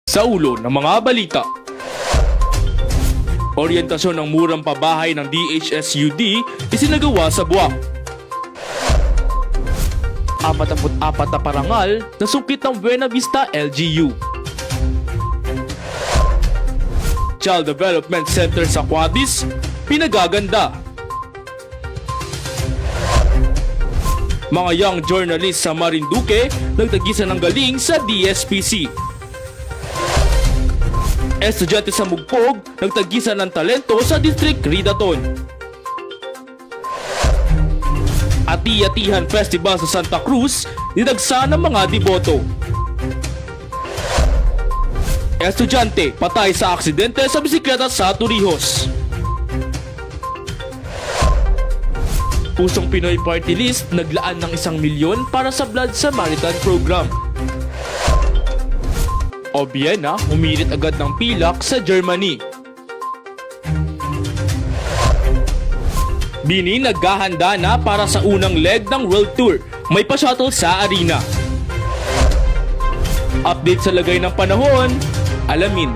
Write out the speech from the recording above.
Sa ulo ng mga balita. Oryentasyon ng murang pabahay ng DHSUD isinagawa sa Buwak. 44 na parangal na sungkit ng Buena Vista LGU. Child Development Center sa Quadis, pinagaganda. Mga young journalists sa Marinduque nagtagisan ng galing sa DSPC. Estudyante sa Mugpog nagtagisan ng talento sa District Ridaton. Ati-atihan Festival sa Santa Cruz, dinagsa ng mga deboto. Estudyante patay sa aksidente sa bisikleta sa Torrijos. Pusong Pinoy Party List naglaan ng 1 milyon para sa Blood Samaritan Program. O Vienna humirit agad ng pilak sa Germany. Bini naghahanda na para sa unang leg ng World Tour. May pa-shuttle sa arena. Update sa lagay ng panahon, alamin.